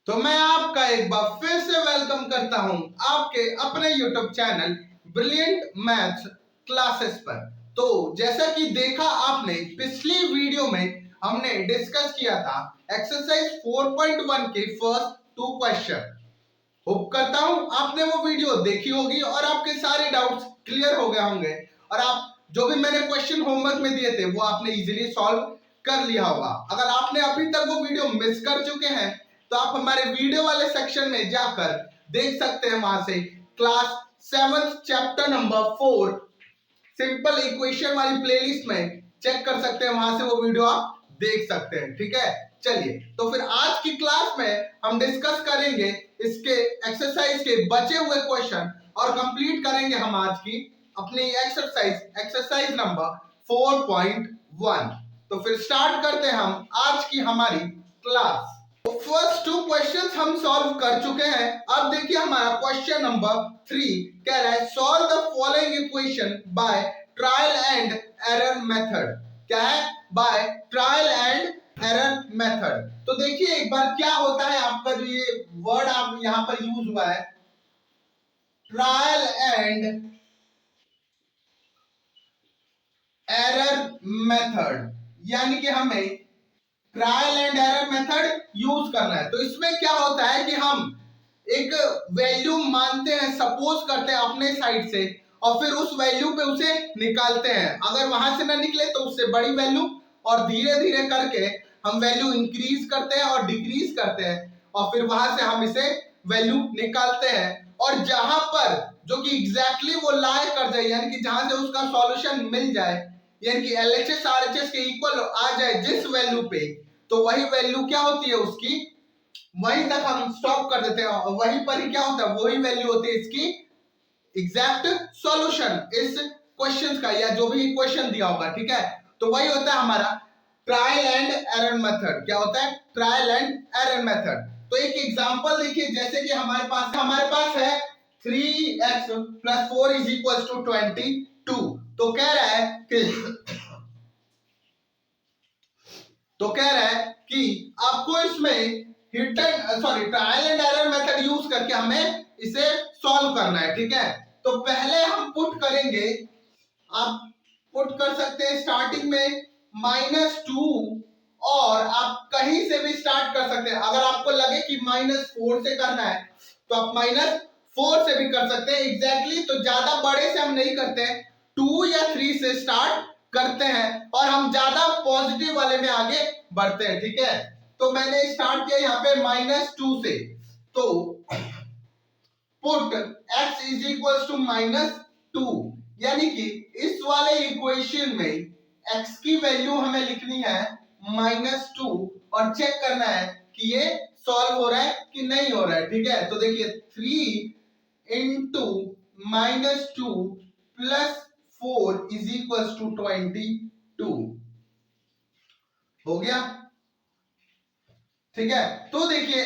तो मैं आपका एक बार फिर से वेलकम करता हूं आपके अपने YouTube channel brilliant maths classes पर। तो जैसा कि देखा आपने पिछली वीडियो में हमने डिस्कस किया था एक्सरसाइज 4.1 के फर्स्ट 2 क्वेश्चन। होप करता हूं आपने वो वीडियो देखी होगी और आपके सारे डाउट्स क्लियर हो गए होंगे और आप जो भी मैंने क्वेश्चन होमवर्क में दिए थे वो आपने इजीली सॉल्व कर लिया होगा। अगर आपने अभी तक वो वीडियो मिस कर चुके हैं तो आप हमारे वीडियो वाले सेक्शन में जाकर देख सकते हैं, वहां से class 7 chapter number 4 simple equation वाली प्लेलिस्ट में चेक कर सकते हैं, वहां से वो वीडियो आप देख सकते हैं। ठीक है, चलिए तो फिर आज की क्लास में हम डिस्कस करेंगे इसके एक्सरसाइज के बचे हुए क्वेश्चन और कंप्लीट करेंगे हम आज की अपनी एक्सरसाइज नंबर 4.1। तो फिर स्टार्ट करते हैं हम आज की हमारी क्लास। फर्स्ट 2 क्वेश्चंस हम सॉल्व कर चुके हैं। अब देखिए हमारा क्वेश्चन नंबर 3 कह रहा है solve the following equation by trial and error method. क्या है? By trial and error method. तो देखिए एक बार क्या होता है, आपका जो ये वर्ड आप यहां पर यूज हुआ है ट्रायल एंड एरर मेथड, यानी कि हमें trial and error method use करना है। तो इसमें क्या होता है कि हम एक वैल्यू मानते हैं, सपोज करते हैं अपने साइड से, और फिर उस वैल्यू पे उसे निकालते हैं। अगर वहां से ना निकले तो उससे बड़ी वैल्यू, और धीरे धीरे करके हम वैल्यू इंक्रीज करते हैं और डिक्रीज करते हैं, और फिर वहां से हम इसे वैल्यू निकालते हैं। और जहां पर जो कि एग्जैक्टली वो लाए कर जाए, यानी कि जहां से उसका सॉल्यूशन मिल जाए, यानी कि LHS RHS के इक्वल आ जाए जिस वैल्यू पे, तो वही वैल्यू क्या होती है उसकी, वहीं तक हम स्टॉप कर देते हैं। वहीं पर ही क्या होता है, वही वैल्यू होती है इसकी एग्जैक्ट सॉल्यूशन इस क्वेश्चन का, या जो भी क्वेश्चन दिया होगा। ठीक है, तो वही होता है हमारा ट्रायल एंड एरर मेथड। क्या होता है? Trial and error method. तो एक एग्जांपल देखिए, जैसे कि हमारे पास है 3x + 4 = 22। तो कह रहा है कि आपको इसमें trial and error method use करके हमें इसे सॉल्व करना है। ठीक है, तो पहले हम पुट करेंगे, आप पुट कर सकते हैं स्टार्टिंग में -2, और आप कहीं से भी स्टार्ट कर सकते हैं। अगर आपको लगे कि -4 से करना है तो आप -4 से भी कर सकते हैं एग्जैक्टली। तो ज्यादा बड़े से हम नहीं करते हैं, 2 या 3 से स्टार्ट करते हैं और हम ज्यादा पॉजिटिव वाले में आगे बढ़ते हैं। ठीक है, तो मैंने स्टार्ट किया यहाँ पे -2 से। तो पुट x = -2, यानी कि इस वाले इक्वेशन में x की वैल्यू हमें लिखनी है -2 और चेक करना है कि ये सॉल्व हो रहा है कि नहीं हो रहा है। ठीक है, तो देखिए 3 × -2 + 4 = 22 हो गया। ठीक है, तो देखिए,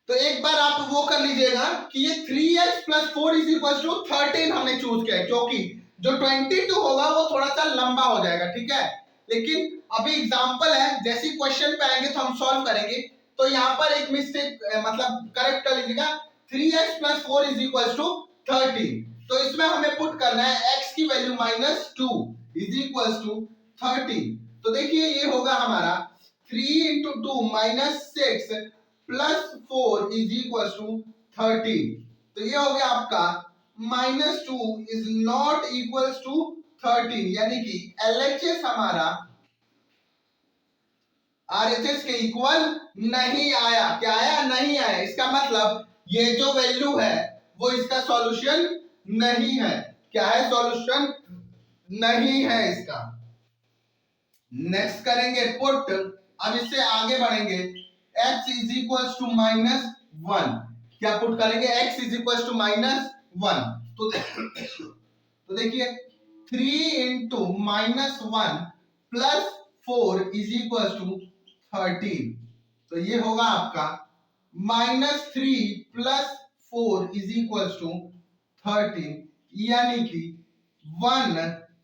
तो एक बार आप वो कर लीजिएगा कि ये 3x + 4 = 13 हमने चूज किया है, क्योंकि जो 22 होगा वो थोड़ा सा लंबा हो जाएगा। ठीक है, लेकिन अभी एग्जांपल है, जैसे क्वेश्चन पे आएंगे तो हम सॉल्व करेंगे। तो यहाँ पर एक मिस्टेक, मतलब करेक्ट कर लीजिएगा, 3x + 4 = 13। तो इसमें हमें पुट करना है x की वैल्यू -2 = 13। तो देखिए ये होगा हमारा 3 × 2 -6 + 4 = 13। तो ये हो गया आपका -2 is not equals to 13, यानी कि LHS हमारा RHS के इक्वल नहीं आया। क्या आया? नहीं आया। इसका मतलब ये जो वैल्यू है वो इसका सॉल्यूशन नहीं है। क्या है? सॉल्यूशन नहीं है इसका। नेक्स्ट करेंगे पुट, अब इससे आगे बढ़ेंगे, x = -1। क्या पुट करेंगे? x = -1। तो देखिए 3 × -1 + 4 = 13। तो ये होगा आपका -3 + 4 = 13, यानी कि 1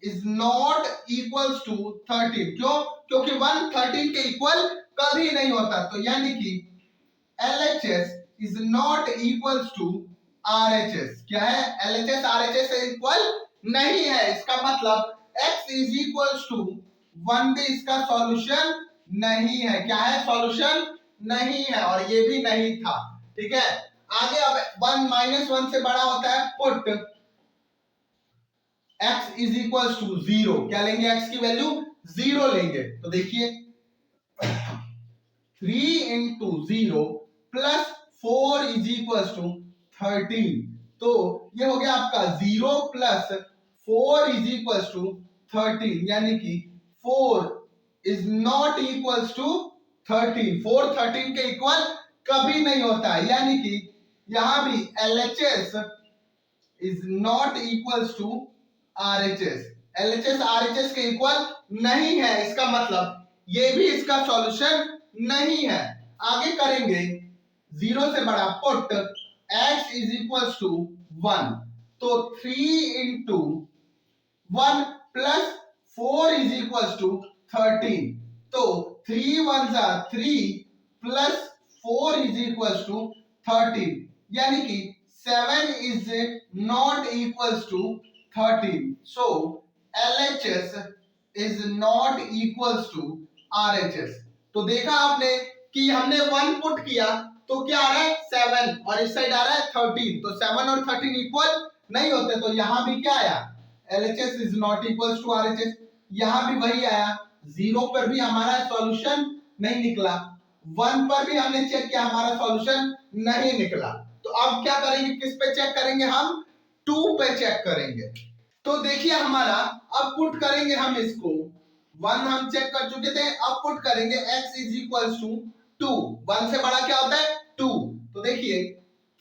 is not equals to 13। क्यों? क्योंकि 1 13 के इक्वल कभी नहीं होता। तो यानी कि LHS is not equals to RHS। क्या है? LHS RHS से इक्वल नहीं है। इसका मतलब x इज इक्वल्स टू 1 भी इसका सॉल्यूशन नहीं है। क्या है? सॉल्यूशन नहीं है, और ये भी नहीं था। ठीक है, आगे अब 1 -1 से बड़ा होता है put x is equals to 0। क्या लेंगे? x की वैल्यू 0 लेंगे। तो देखिए 3 into 0 plus 4 is equals to 13। तो ये हो गया आपका 0 प्लस 4 इज इक्वल्स टू 13, यानी कि 4 इज नॉट इक्वल्स टू 13। 4 13 के इक्वल कभी नहीं होता है, यानी कि यहां भी LHS is not equals to RHS। LHS RHS के इक्वल नहीं है। इसका मतलब ये भी इसका सॉल्यूशन नहीं है। आगे करेंगे 0 से बड़ा put x is equals to 1। तो 3 into 1 plus 4 is equals to 13। तो 3 1 जा 3 प्लस 4 इज इक्वल्स टू 13, यानी कि 7 is not equals to 13। So LHS is not equals to RHS। तो देखा आपने कि हमने 1 पुट किया तो क्या आ रहा है? 7, और इस साइड आ रहा है 13। तो 7 और 13 इक्वल नहीं होते। तो यहां भी क्या आया? LHS is not equals to RHS। यहां भी वही आया। 0 पर भी हमारा सॉल्यूशन नहीं निकला, 1 पर भी हमने चेक किया, हमारा सॉल्यूशन नहीं निकला। तो अब क्या करेंगे? किस पे चेक करेंगे? हम 2 पे चेक करेंगे। तो देखिए हमारा, अब पुट करेंगे हम इसको। 1 हम चेक कर चुके थे, अब पुट करेंगे x इज इक्वल्स टू 2। 1 से बड़ा क्या होता है? 2। तो देखिए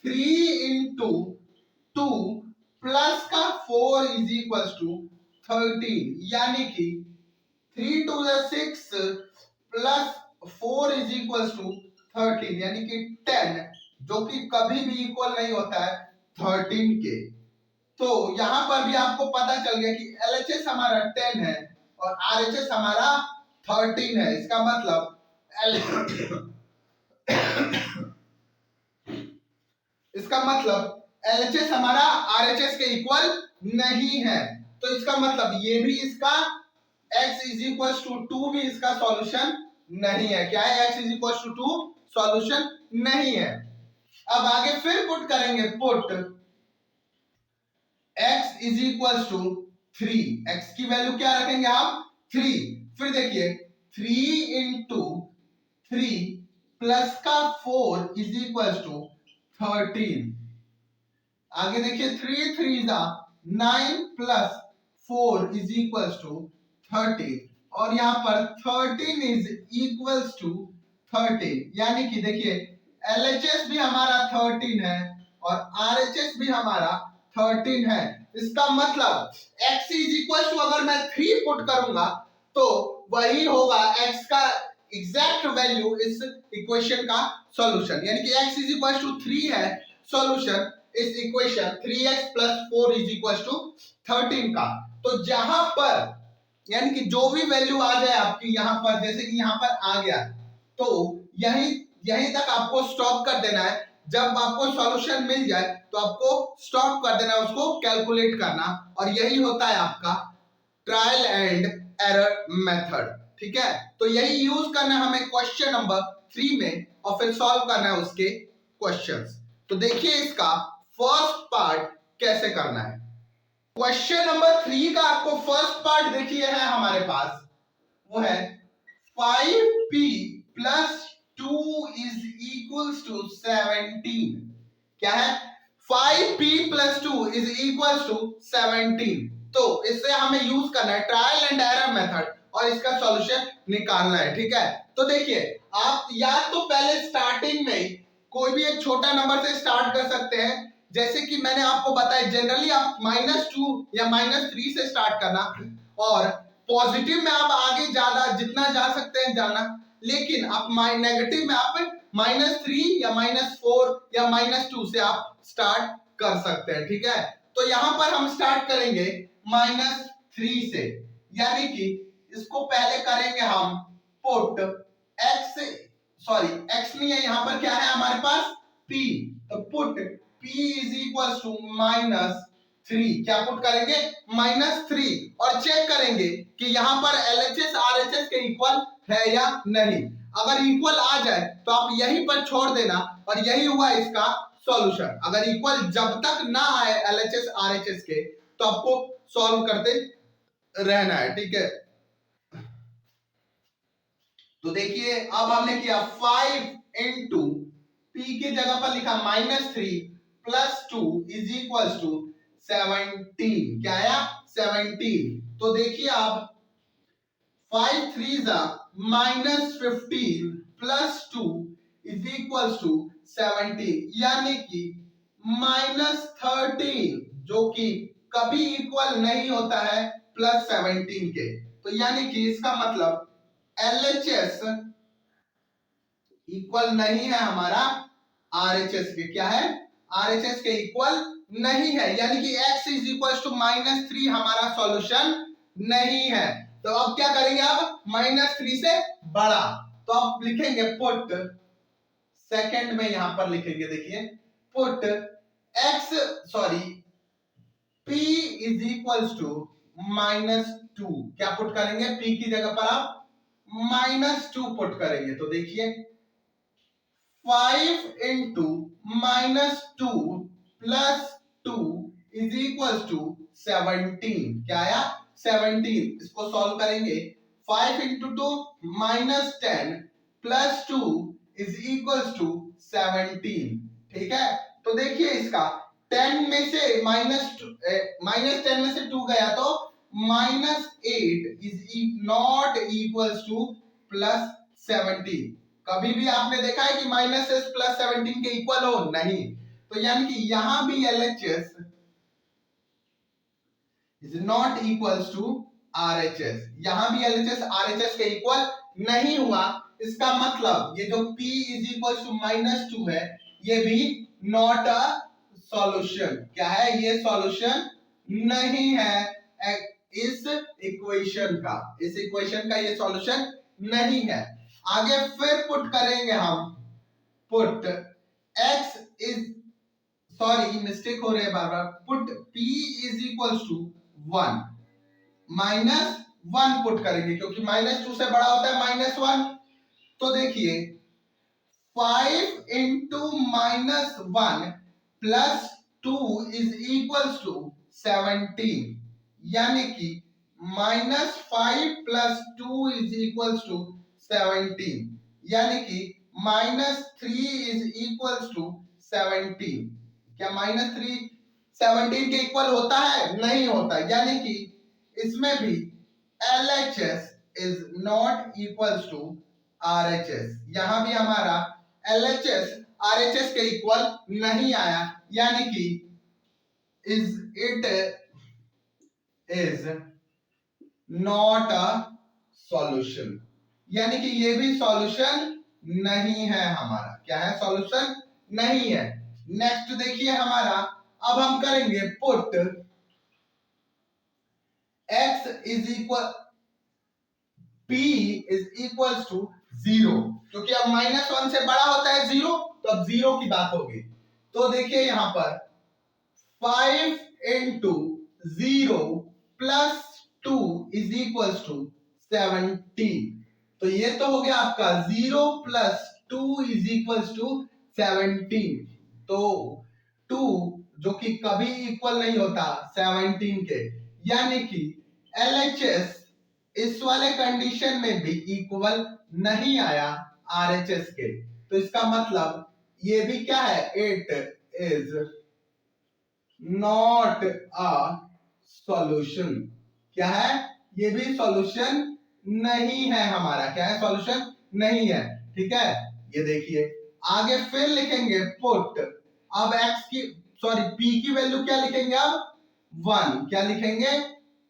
3 इंटू 2 प्लस का 4 इज इक्वल्स टू 13, यानी कि 3 2 6 प्लस 4 इज इक्वल्स टू 13, यानी कि 10, जो कि कभी भी इक्वल नहीं होता है 13 के। तो यहां पर भी आपको पता चल गया कि LHS हमारा 10 है और RHS हमारा 13 है। इसका मतलब इसका मतलब LHS हमारा RHS के इक्वल नहीं है। तो इसका मतलब ये भी इसका x इज इक्वल टू 2 भी इसका सॉल्यूशन नहीं है। क्या है? x is equal to 2 solution नहीं है। अब आगे फिर पुट करेंगे, put x is equal to 3। x की वैल्यू क्या रखेंगे हम? 3। फिर देखिए 3 इंटू 3 प्लस का 4 इज इक्वल टू 13। आगे देखिए 3 3 जा 9 प्लस 4 इज इक्वल टू 13, और यहां पर 13 इज इक्वल्स टू 13, यानी कि देखिए LHS भी हमारा 13 है और RHS भी हमारा 13 है। इसका मतलब x इज इक्वल टू, अगर मैं 3 पुट करूंगा तो वही होगा x का एग्जैक्ट वैल्यू इस इक्वेशन का सॉल्यूशन, यानी कि x इज इक्वल टू 3 है सॉल्यूशन इस equation 3x plus 4 is equal to 13 का। तो जहां पर यानी कि जो भी वैल्यू आ जाए आपकी यहां पर, जैसे कि यहां पर आ गया, तो यहीं तक आपको स्टॉप कर देना है। जब आपको सॉल्यूशन मिल जाए तो आपको स्टॉप कर देना है, उसको कैलकुलेट करना, और यही होता है आपका ट्रायल एंड एरर मेथड। ठीक है, तो यही यूज करना है हमें क्वेश्चन नंबर 3 में, और फिर सॉल्व करना है उसके क्वेश्चंस। तो देखिए इसका फर्स्ट पार्ट कैसे करना है। क्वेश्चन नंबर 3 का आपको फर्स्ट पार्ट देखिए है हमारे पास, वो है 5p plus 2 is equals to 17। क्या है? 5p plus 2 is equals to 17। तो इससे हमें यूज करना है ट्रायल एंड एरर मेथड और इसका सॉल्यूशन निकालना है। ठीक है, तो देखिए आप या तो पहले स्टार्टिंग में कोई भी एक छोटा नंबर से स्टार्ट कर सकते हैं, जैसे कि मैंने आपको बताया जनरली आप -2 या -3 से स्टार्ट करना, और पॉजिटिव में आप आगे ज्यादा जितना जा सकते हैं जाना, लेकिन आप नेगेटिव में आप -3 या -4 या -2 से आप स्टार्ट कर सकते हैं। ठीक है, तो यहां पर हम स्टार्ट करेंगे -3 से, यानी कि इसको पहले करेंगे हम पुट x नहीं है, यहां पर क्या है हमारे पास p, तो put p is equal to -3, क्या पुट करेंगे -3, और चेक करेंगे कि यहाँ पर LHS RHS के इक्वल है या नहीं। अगर इक्वल आ जाए तो आप यहीं पर छोड़ देना और यही हुआ इसका सॉल्यूशन। अगर इक्वल जब तक ना आए LHS RHS के तो आपको सॉल्व करते रहना है, ठीक है। तो देखिए अब हमने किया 5 इंटू पी की जगह पर लिखा -3 प्लस 2 इज इक्वल टू 17, क्या आया 17। तो देखिए आप 5 3 -15 प्लस 2 इज इक्वल टू 17, यानी कि -13, जो कि कभी इक्वल नहीं होता है +17 के। तो यानी कि इसका मतलब LHS इक्वल नहीं है हमारा RHS के, क्या है RHS के इक्वल नहीं है, यानी कि x इज इक्वल टू -3 हमारा सॉल्यूशन नहीं है। तो अब क्या करेंगे, अब -3 से बड़ा, तो आप लिखेंगे पुट, सेकंड में यहां पर लिखेंगे, देखिए put p is equal to -2, क्या पुट करेंगे p की जगह पर आप -2 पुट करेंगे। तो देखिए 5 into -2 plus 2 is equal to 17, क्या आया 17। इसको सॉल्व करेंगे 5 into 2 -10 plus 2 is equal to 17, ठीक है। तो देखिए इसका 10 में से -10 में से 2 गया तो -8 इज नॉट इक्वल टू +17। कभी भी आपने देखा है कि -s +17 के इक्वल हो, नहीं। तो यानी कि यहां भी LHS is not equal to RHS, यहां भी LHS RHS के इक्वल नहीं हुआ। इसका मतलब ये जो p इज इक्वल टू -2 है, ये भी नॉट अ सॉल्यूशन, क्या है ये सॉल्यूशन नहीं है इस इक्वेशन का, इस इक्वेशन का ये सॉल्यूशन नहीं है। आगे फिर पुट करेंगे हम, put x is, sorry mistake हो रही है बार बार, put p is equal to 1, -1 put करेंगे क्योंकि -2 से बड़ा होता है -1। तो देखिए 5 into -1 plus 2 is equal to 17, यानी कि -5 प्लस 2 इज इक्वल टू 17, यानी कि -3 इज इक्वल टू 17। क्या -3 17 के इक्वल होता है? नहीं होता, यानी कि इसमें भी LHS is not equal to RHS, यहां भी हमारा LHS RHS के इक्वल नहीं आया, यानी कि it is not a solution, यानी कि ये भी सॉल्यूशन नहीं है हमारा, क्या है सॉल्यूशन नहीं है। नेक्स्ट देखिए हमारा, अब हम करेंगे put x is equal p is equal to 0, क्योंकि अब -1 से बड़ा होता है 0, तो अब 0 की बात होगी। तो देखिए यहां पर 5 into 0 plus 2 is equal to 17। तो ये तो हो गया आपका 0 प्लस 2 इज इक्वल टू 17। तो 2 जो कि कभी इक्वल नहीं होता 17 के, यानी कि LHS इस वाले कंडीशन में भी इक्वल नहीं आया RHS के। तो इसका मतलब ये भी क्या है, it is not a solution, क्या है ये भी सॉल्यूशन नहीं है हमारा, क्या है सॉल्यूशन नहीं है, ठीक है। ये देखिए आगे फिर लिखेंगे पुट, अब x की p की वैल्यू क्या लिखेंगे, अब 1, क्या लिखेंगे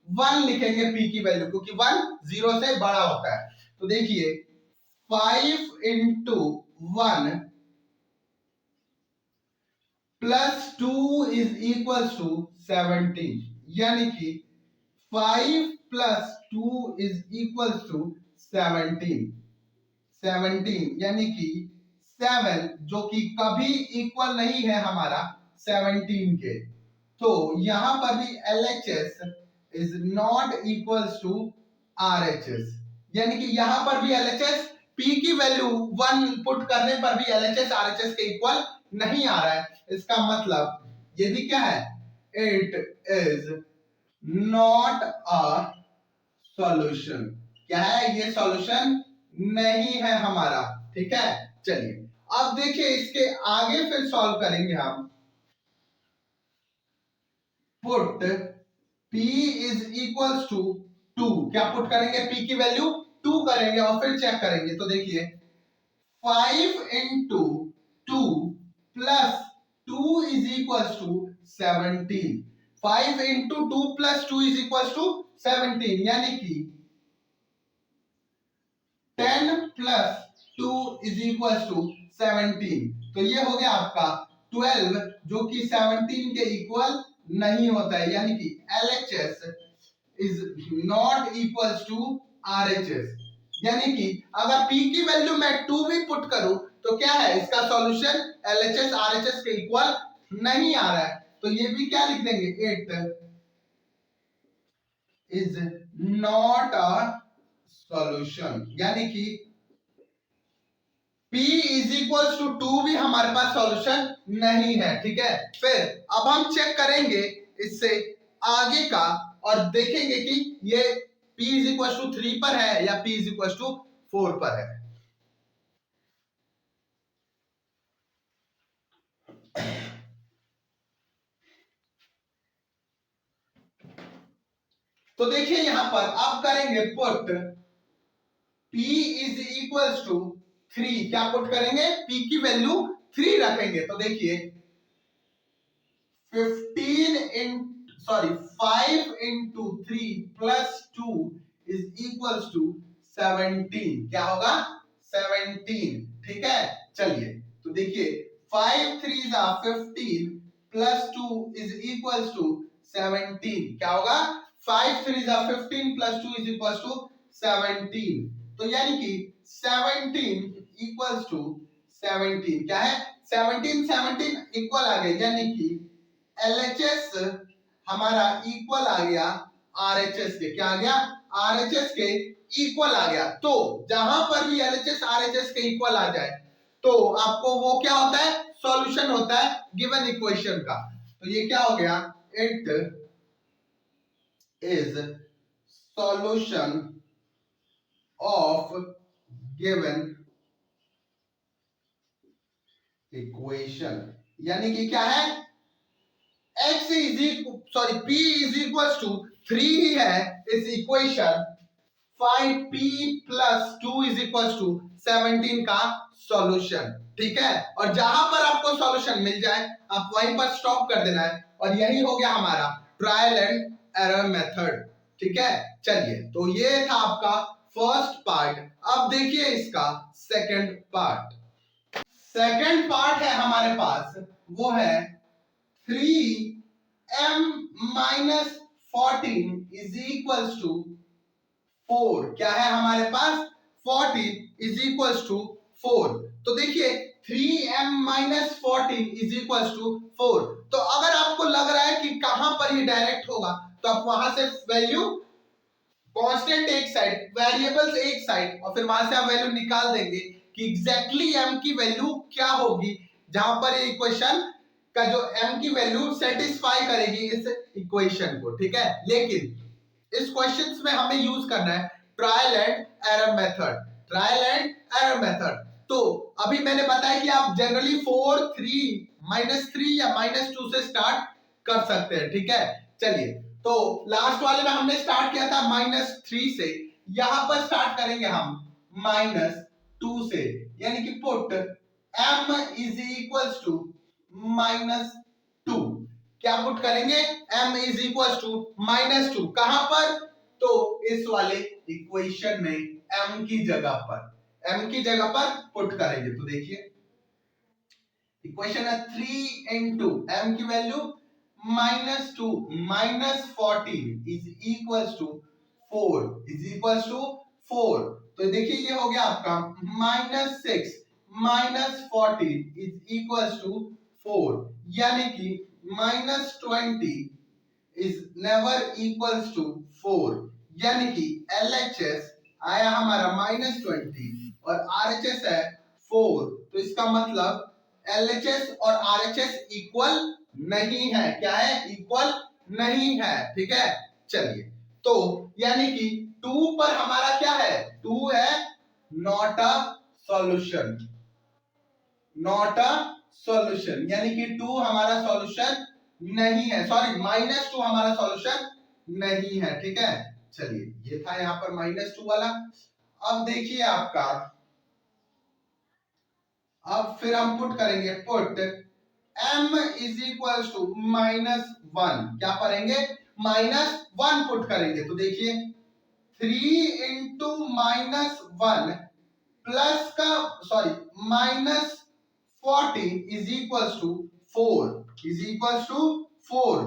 1 लिखेंगे p की वैल्यू, क्योंकि 1 0 से बड़ा होता है। तो देखिए 5 into 1 plus 2 is equal to 17, यानी कि 5 प्लस 2 इज इक्वल टू 17, यानी कि 7 जो कि कभी इक्वल नहीं है हमारा 17 के, तो यहां पर भी LHS is not equals to RHS, यानी कि यहां पर भी LHS P की वैल्यू 1 पुट करने पर भी LHS RHS के इक्वल नहीं आ रहा है। इसका मतलब ये भी क्या है, it is not a solution. क्या है, ये सॉल्यूशन नहीं है हमारा। ठीक है, चलिए अब देखिए इसके आगे फिर सॉल्व करेंगे हम। Put P is equals to 2, क्या पुट करेंगे, P की वैल्यू 2 करेंगे और फिर चेक करेंगे। तो देखिए 5 into 2 plus 2 is equals to 17। 5 into 2 plus 2 is equals to 17, यानी कि 10 प्लस 2 इज इक्वल्स टू 17। तो ये हो गया आपका 12 जो कि 17 के इक्वल नहीं होता है, यानी कि LHS is not equals to RHS। यानी कि अगर P की वैल्यू मैं 2 भी पुट करूं तो क्या है, इसका सॉल्यूशन LHS RHS के इक्वल नहीं आ रहा है। तो ये भी क्या लिख देंगे, it is not a solution, यानी कि P इज इक्वल टू 2 भी हमारे पास सॉल्यूशन नहीं है। ठीक है, फिर अब हम चेक करेंगे इससे आगे का और देखेंगे कि ये P इज इक्वल टू 3 पर है या P इज इक्वल टू 4 पर है। तो देखिए यहां पर आप करेंगे put P is equal to 3, क्या पुट करेंगे, P की वैल्यू 3 रखेंगे। तो देखिए 5 into 3 plus 2 is equal to 17, क्या होगा 17। ठीक है, चलिए तो देखिए 5 3 15 प्लस 2 इज इक्वल टू 17, क्या होगा 5 3 15 प्लस 2 इज इक्वल टू 17। तो यानी कि 17 इक्वल टू 17 क्या है, 17 17 इक्वल आ गए, यानी कि LHS हमारा इक्वल आ गया RHS के, क्या आ गया, RHS के इक्वल आ गया। तो जहां पर भी LHS RHS के इक्वल आ जाए तो आपको वो क्या होता है, सॉल्यूशन होता है गिवन इक्वेशन का। तो ये क्या हो गया, it is solution of given equation, यानी कि क्या है, P is equals to 3 ही है इस equation, 5P plus 2 is equals to 17 का सॉल्यूशन। ठीक है, और जहां पर आपको सॉल्यूशन मिल जाए आप वहीं पर स्टॉप कर देना है, और यही हो गया हमारा ट्रायल एंड एरर मेथड। ठीक है, चलिए तो ये था आपका फर्स्ट पार्ट। अब देखिए इसका सेकंड पार्ट। सेकंड पार्ट है हमारे पास, वो है 3m minus 14 is equals to 4, क्या है हमारे पास, 14 is equals to 4। तो देखिए 3m minus 14 is equals to 4। तो अगर आपको लग रहा है कि कहां पर ये डायरेक्ट होगा तो आप वहां से वैल्यू कांस्टेंट एक साइड, वेरिएबल्स एक साइड, और फिर वहां से आप वैल्यू निकाल देंगे कि एग्जैक्टली m की वैल्यू क्या होगी, जहां पर ये इक्वेशन का जो m की वैल्यू सेटिस्फाई करेगी इस इक्वेशन को। ठीक है, लेकिन इस क्वेश्चंस में हमें यूज करना है trial and error method. Trial and error method, तो अभी मैंने बताया कि आप जनरली 4 3 -3 या -2 से स्टार्ट कर सकते हैं। ठीक है, चलिए तो लास्ट वाले में हमने स्टार्ट किया था -3 से, यहां पर स्टार्ट करेंगे हम -2 से, यानी कि put m is equals to -2, क्या पुट करेंगे, m इज इक्वल टू -2, कहां पर, तो इस वाले इक्वेशन में m की जगह पर पुट करेंगे। तो देखिए इक्वेशन है 3 इंटू m की वैल्यू -2 -14 इज इक्वल टू 4 तो देखिए ये हो गया आपका -6 -14 इज इक्वल टू 4, यानी कि -20 इज नेवर इक्वल्स टू 4, यानी कि LHS आया हमारा -20 और RHS है 4, तो इसका मतलब LHS और RHS इक्वल नहीं है। क्या है? इक्वल नहीं है। ठीक है, चलिए, तो यानी कि 2 पर हमारा क्या है? 2 है not a solution, not a solution, यानी कि 2 हमारा सॉल्यूशन नहीं है। सॉरी, -2 हमारा सॉल्यूशन नहीं है। ठीक है, चलिए, ये था यहां पर -2 वाला। अब देखिए आपका, अब फिर हम पुट करेंगे, put m is equal to -1, क्या करेंगे? -1 पुट करेंगे, तो देखिए 3 इंटू -1 प्लस का, sorry, -14 is equal to 4, is equal to 4।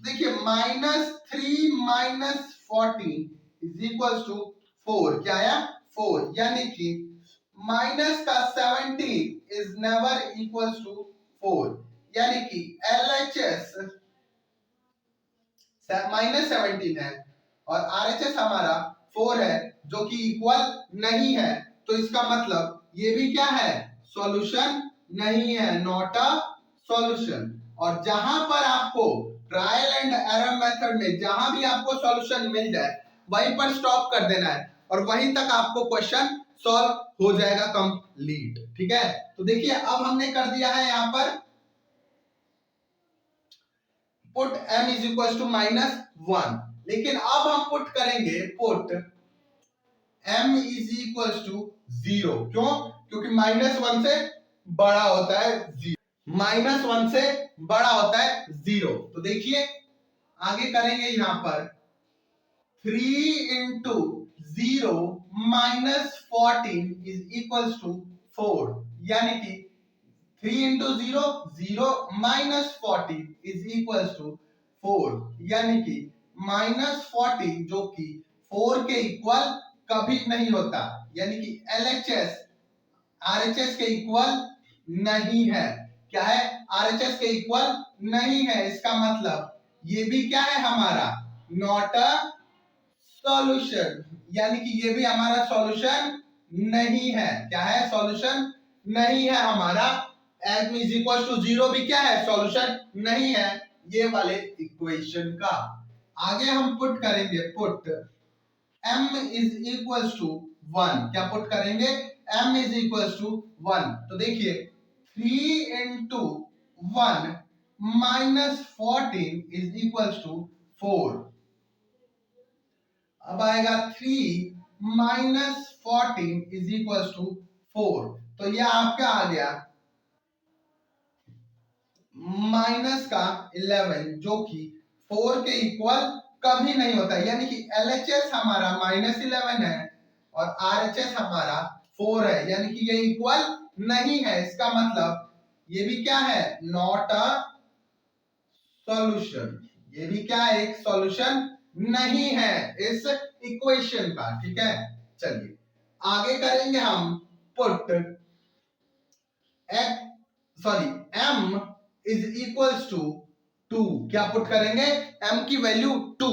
देखिए -3 -14 इज इक्वल टू 4, क्या आया? 4, यानी कि माइनस का 17 इज नेवर इक्वल टू 4, यानी कि LHS -17 है और RHS हमारा 4 है, जो कि इक्वल नहीं है। तो इसका मतलब ये भी क्या है? सॉल्यूशन नहीं है, नॉट अ सॉल्यूशन। और जहां पर आपको ट्रायल एंड एरर मेथड में जहां भी आपको सॉल्यूशन मिल जाए, वहीं पर स्टॉप कर देना है और वहीं तक आपको क्वेश्चन सॉल्व हो जाएगा कंप्लीट। ठीक है, तो देखिए अब हमने कर दिया है यहां पर put m is equal to -1, लेकिन अब हम पुट करेंगे, put m is equal to 0। क्यों? क्योंकि -1 से बड़ा होता है 0, -1 से बड़ा होता है 0। तो देखिए आगे करेंगे यहां पर 3 इंटू 0 -14 इज इक्वल टू 4, यानी कि 3 इंटू 0 0 -40 इज इक्वल टू 4, यानी कि -40 जो कि 4 के इक्वल कभी नहीं होता, यानी कि LHS RHS के इक्वल नहीं है। क्या है? RHS के इक्वल नहीं है। इसका मतलब ये भी क्या है हमारा? नॉट अ सॉल्यूशन, यानी कि ये भी हमारा सॉल्यूशन नहीं है। क्या है? सॉल्यूशन नहीं है हमारा। m इज इक्वल टू 0 भी क्या है? सॉल्यूशन नहीं है ये वाले इक्वेशन का। आगे हम पुट करेंगे, put m is equal to 1, क्या पुट करेंगे? m इज इक्वल टू 1, तो देखिए 3 इंटू 1 -14 इज इक्वल टू 4। अब आएगा 3 -14 इज इक्वल टू 4, तो यह आपका आ गया माइनस का 11, जो कि 4 के इक्वल कभी नहीं होता, यानी कि LHS हमारा -11 है और RHS हमारा 4 है, यानी कि ये इक्वल नहीं है। इसका मतलब ये भी क्या है? Not a solution. ये भी क्या है? एक सॉल्यूशन नहीं है इस इक्वेशन का। ठीक है, चलिए आगे करेंगे हम, put m is equals to 2, क्या पुट करेंगे? m की वैल्यू 2,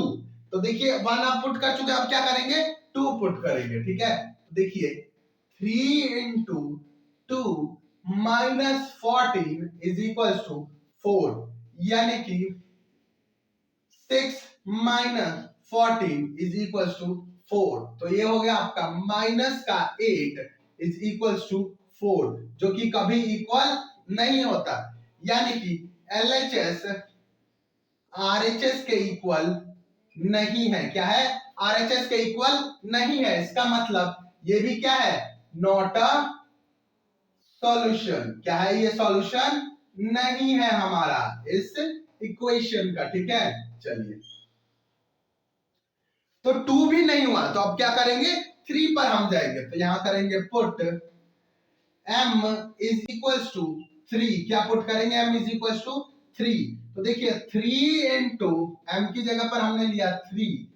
तो देखिए 1 आप पुट कर चुके, अब क्या करेंगे? 2 पुट करेंगे। ठीक है, देखिए 3 इंटू 2 -14 इज इक्वल टू 4, यानी कि 6 -14 इज इक्वल टू 4, तो ये हो गया आपका माइनस का 8 इज इक्वल टू 4, जो कि कभी इक्वल नहीं होता, यानी कि LHS RHS के इक्वल नहीं है। क्या है? RHS के इक्वल नहीं है। इसका मतलब ये भी क्या है? Not a solution. क्या है? ये सॉल्यूशन नहीं है हमारा इस इक्वेशन का। ठीक है, चलिए, तो 2 भी नहीं हुआ, तो अब क्या करेंगे? 3 पर हम जाएंगे, तो यहां करेंगे put m is equal to 3, क्या पुट करेंगे? m इज इक्वल टू 3, तो देखिए 3 इंटू m की जगह पर हमने लिया 3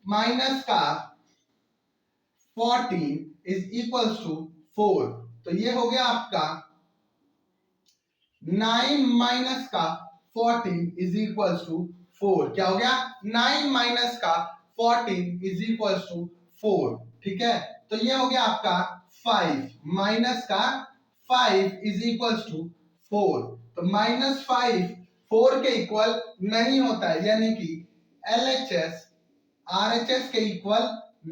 माइनस का 14 इज इक्वल टू 4, तो ये हो गया आपका 9 माइनस का 14 इज इक्वल टू 4। क्या हो गया? 9 माइनस का 14 इज इक्वल टू 4। ठीक है, तो ये हो गया आपका 5 माइनस का 5 इज इक्वल टू 4। तो -5 4 के इक्वल नहीं होता है, यानी कि LHS RHS के इक्वल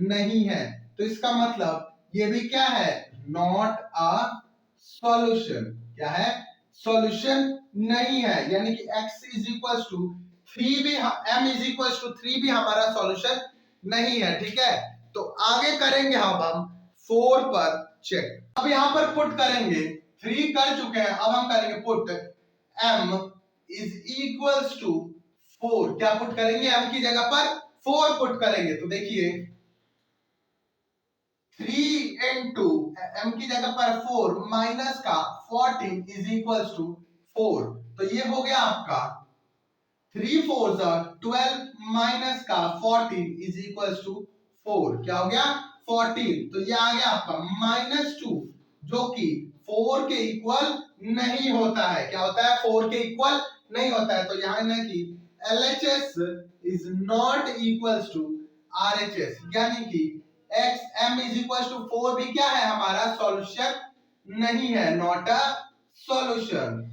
नहीं है। तो इसका मतलब ये भी क्या है? Not a solution. क्या है? सॉल्यूशन नहीं है, यानी कि x इज इक्वल टू 3 भी, m इज इक्वल टू 3 भी हमारा सॉल्यूशन नहीं है। ठीक है, तो आगे करेंगे हम 4 पर चेक। अब यहां पर पुट करेंगे, 3 कर चुके हैं, अब हम करेंगे put m is equal to 4। क्या पुट करेंगे? m की जगह पर 4 पुट करेंगे। तो देखिए 3 into m की जगह पर 4 माइनस का 14 इज इक्वल टू 4। तो ये हो गया आपका 3 4 12 माइनस का 14 इज इक्वल टू 4। क्या हो गया? 14। तो ये आ गया आपका -2, जो कि 4 के इक्वल नहीं होता है। क्या होता है? 4 के इक्वल नहीं होता है। तो यहां ना कि LHS is not equal to RHS, यानी कि m इज इक्वल टू 4 भी क्या है? हमारा सॉल्यूशन नहीं है, नॉट अ सॉल्यूशन।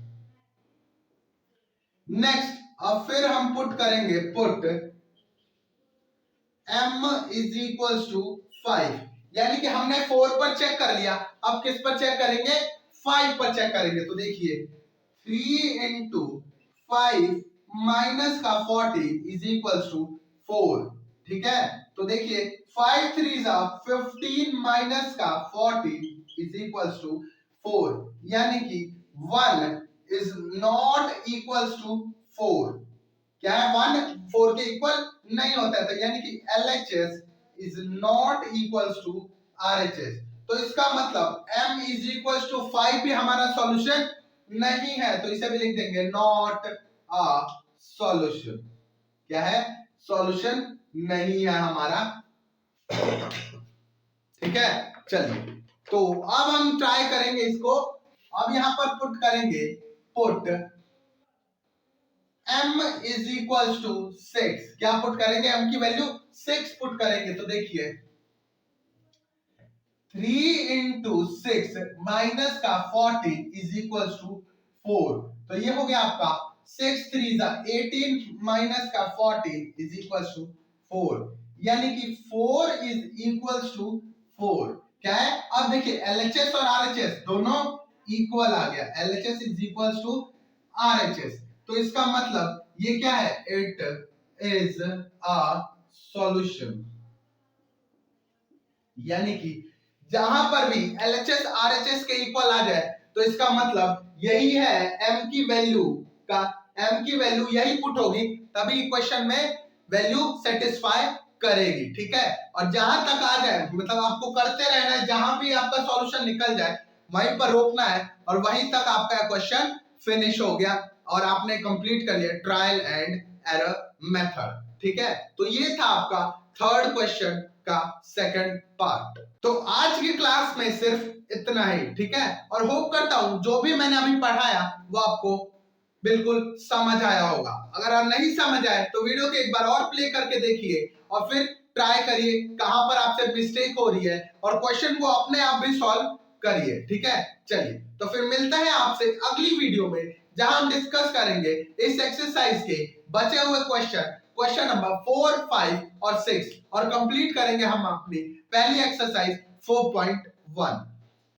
नेक्स्ट, अब फिर हम पुट करेंगे put m is equal to 5, यानी कि हमने 4 पर चेक कर लिया, अब किस पर चेक करेंगे? 5 पर चेक करेंगे। तो देखिए 3 into 5 माइनस का 40 इज इक्वल टू 4। ठीक है, तो देखिए 5 3 15 माइनस का 40 इज इक्वल टू 4, यानी कि 1 इज नॉट इक्वल टू 4। क्या है? 1 4 के इक्वल नहीं होता है, तो यानी कि LHS is not equal to RHS। तो इसका मतलब m इज इक्वल टू 5 भी हमारा सॉल्यूशन नहीं है, तो इसे भी लिख देंगे नॉट अ सॉल्यूशन। क्या है? सॉल्यूशन नहीं है हमारा। ठीक है, चलिए तो अब हम ट्राई करेंगे इसको। अब यहां पर पुट करेंगे put m is equal to 6। क्या पुट करेंगे? m की वैल्यू 6 पुट करेंगे। तो देखिए 3 into 6 माइनस का 40 इज इक्वल टू 4। तो ये हो गया आपका 6 3 18 माइनस का 40 इज इक्वल टू 4, यानी कि 4 इज इक्वल टू 4। क्या है? अब देखिए LHS और RHS दोनों इक्वल आ गया, LHS is equal to RHS। तो इसका मतलब ये क्या है? इट इज अ सॉल्यूशन, यानी कि जहां पर भी LHS RHS के इक्वल आ जाए तो इसका मतलब यही है, m की वैल्यू यही पुट होगी, तभी इक्वेशन में वैल्यू सेटिस्फाई करेगी। ठीक है, और जहां तक आ जाए, मतलब आपको करते रहना है, जहां भी आपका सॉल्यूशन निकल जाए वहीं पर रोकना है, और वहीं तक आपका क्वेश्चन फिनिश हो गया और आपने कंप्लीट कर लिया ट्रायल एंड एरर मेथड। ठीक है, तो ये था आपका थर्ड क्वेश्चन का सेकंड पार्ट। तो आज की क्लास में सिर्फ इतना ही। ठीक है, और होप करता हूं जो भी मैंने अभी पढ़ाया वो आपको बिल्कुल समझ आया होगा। अगर आप नहीं समझ आए तो वीडियो को एक बार और प्ले करके देखिए और फिर ट्राई करिए कहां पर आपसे मिस्टेक हो रही है, और क्वेश्चन को अपने आप भी सॉल्व करिए। ठीक है, चलिए तो फिर मिलता है आपसे अगली वीडियो में, जहां हम डिस्कस करेंगे इस एक्सरसाइज के बचे हुए क्वेश्चन नंबर 4 5 और 6, और कंप्लीट करेंगे हम अपनी पहली एक्सरसाइज 4.1।